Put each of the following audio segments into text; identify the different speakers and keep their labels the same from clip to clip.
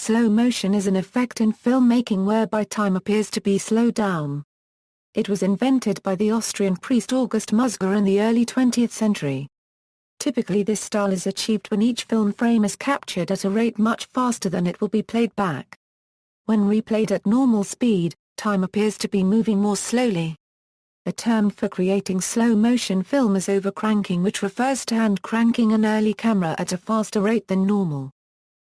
Speaker 1: Slow motion is an effect in filmmaking whereby time appears to be slowed down. It was invented by the Austrian priest August Musger in the early 20th century. Typically this style is achieved when each film frame is captured at a rate much faster than it will be played back. When replayed at normal speed, time appears to be moving more slowly. The term for creating slow-motion film is overcranking, which refers to hand-cranking an early camera at a faster rate than normal.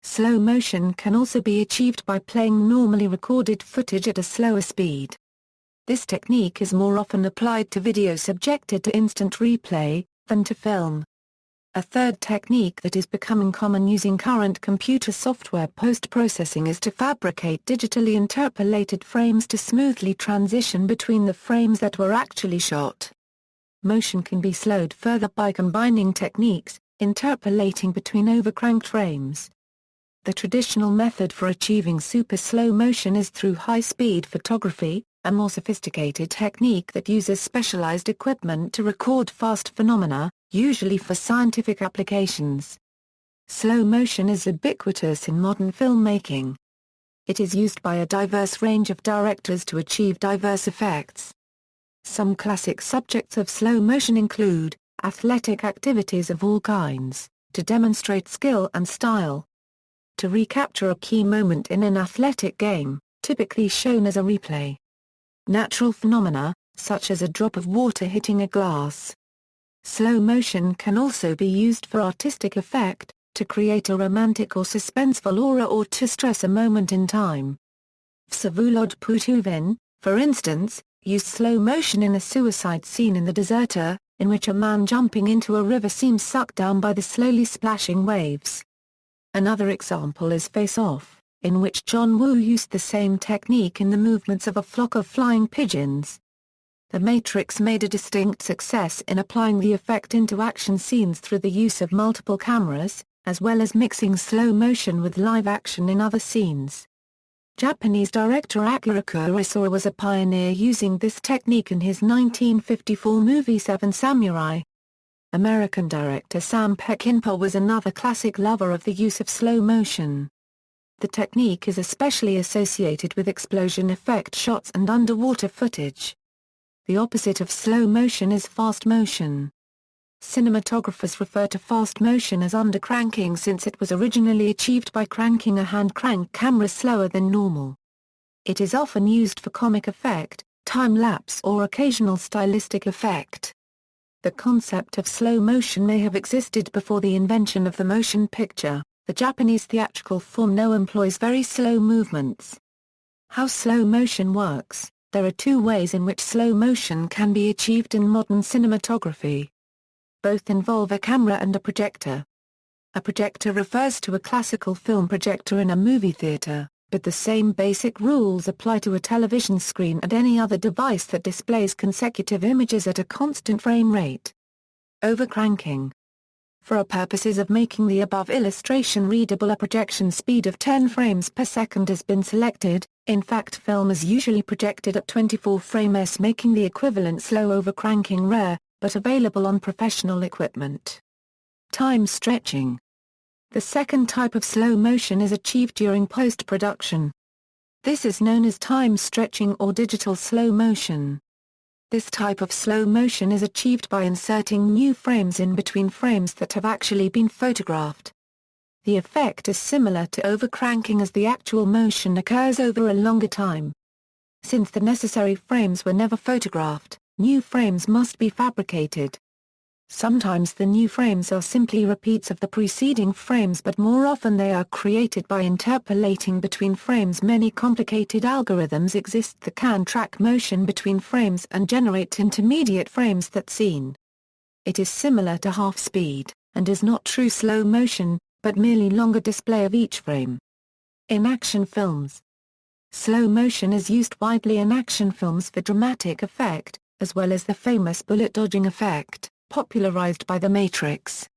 Speaker 1: Slow motion can also be achieved by playing normally recorded footage at a slower speed. This technique is more often applied to video subjected to instant replay, than to film. A third technique that is becoming common using current computer software post-processing is to fabricate digitally interpolated frames to smoothly transition between the frames that were actually shot. Motion can be slowed further by combining techniques, interpolating between overcranked frames. The traditional method for achieving super slow motion is through high-speed photography, a more sophisticated technique that uses specialized equipment to record fast phenomena, usually for scientific applications. Slow motion is ubiquitous in modern filmmaking. It is used by a diverse range of directors to achieve diverse effects. Some classic subjects of slow motion include athletic activities of all kinds, to demonstrate skill and style. To recapture a key moment in an athletic game, typically shown as a replay. Natural phenomena, such as a drop of water hitting a glass. Slow motion can also be used for artistic effect, to create a romantic or suspenseful aura or to stress a moment in time. Vsevolod Putuvin, for instance, used slow motion in a suicide scene in The Deserter, in which a man jumping into a river seems sucked down by the slowly splashing waves. Another example is Face Off, in which John Woo used the same technique in the movements of a flock of flying pigeons. The Matrix made a distinct success in applying the effect into action scenes through the use of multiple cameras, as well as mixing slow motion with live action in other scenes. Japanese director Akira Kurosawa was a pioneer using this technique in his 1954 movie Seven Samurai. American director Sam Peckinpah was another classic lover of the use of slow motion. The technique is especially associated with explosion effect shots and underwater footage. The opposite of slow motion is fast motion. Cinematographers refer to fast motion as undercranking since it was originally achieved by cranking a hand-crank camera slower than normal. It is often used for comic effect, time-lapse or occasional stylistic effect. The concept of slow motion may have existed before the invention of the motion picture. The Japanese theatrical form now employs very slow movements. How slow motion works. There are two ways in which slow motion can be achieved in modern cinematography. Both involve a camera and a projector. A projector refers to a classical film projector in a movie theater, but the same basic rules apply to a television screen and any other device that displays consecutive images at a constant frame rate. Overcranking. For purposes of making the above illustration readable, a projection speed of 10 frames per second has been selected. In fact, film is usually projected at 24 frames, making the equivalent slow overcranking rare, but available on professional equipment. Time stretching. The second type of slow motion is achieved during post-production. This is known as time stretching or digital slow motion. This type of slow motion is achieved by inserting new frames in between frames that have actually been photographed. The effect is similar to overcranking as the actual motion occurs over a longer time. Since the necessary frames were never photographed, new frames must be fabricated. Sometimes the new frames are simply repeats of the preceding frames, but more often they are created by interpolating between frames. Many complicated algorithms exist that can track motion between frames and generate intermediate frames that scene. It is similar to half-speed, and is not true slow motion, but merely longer display of each frame. In action films, slow motion is used widely in action films for dramatic effect, as well as the famous bullet dodging effect, popularized by The Matrix.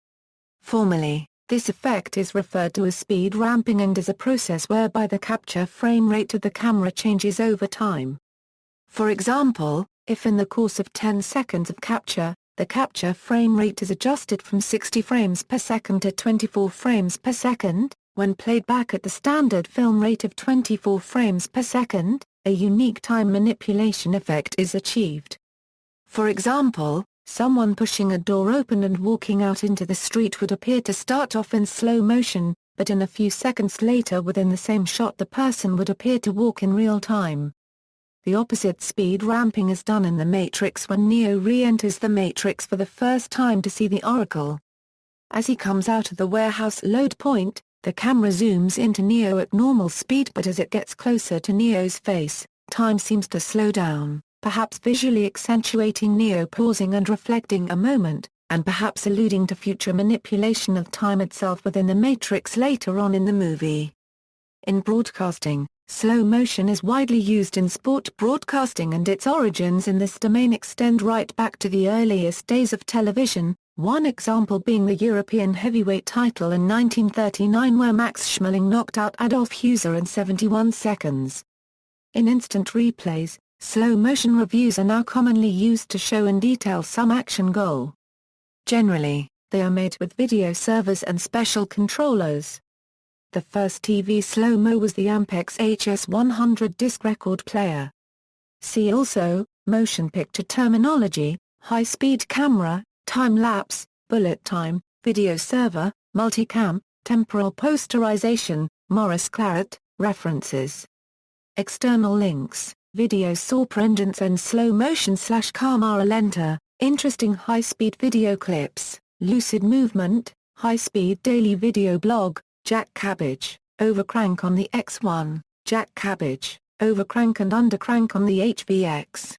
Speaker 1: Formally, this effect is referred to as speed ramping and is a process whereby the capture frame rate of the camera changes over time. For example, if in the course of 10 seconds of capture, the capture frame rate is adjusted from 60 frames per second to 24 frames per second, When played back at the standard film rate of 24 frames per second, a unique time manipulation effect is achieved. For example, someone pushing a door open and walking out into the street would appear to start off in slow motion, but in a few seconds later within the same shot the person would appear to walk in real time. The opposite speed ramping is done in The Matrix when Neo re-enters the Matrix for the first time to see the Oracle. As he comes out of the warehouse load point, the camera zooms into Neo at normal speed, but as it gets closer to Neo's face, time seems to slow down, perhaps visually accentuating Neo pausing and reflecting a moment, and perhaps alluding to future manipulation of time itself within the Matrix later on in the movie. In broadcasting, slow motion is widely used in sport broadcasting, and its origins in this domain extend right back to the earliest days of television, one example being the European heavyweight title in 1939 where Max Schmeling knocked out Adolf Huser in 71 seconds. In instant replays, slow motion reviews are now commonly used to show in detail some action goal. Generally, they are made with video servers and special controllers. The first TV slow-mo was the Ampex HS100 disc record player. See also, motion picture terminology, high-speed camera, time-lapse, bullet time, video server, multicam, temporal posterization, Morris Claret, references. External links, video surprenance and slow motion/camera lenta, interesting high-speed video clips, lucid movement, high-speed daily video blog, Jack Cabbage, overcrank on the X1, Jack Cabbage, overcrank and undercrank on the HVX.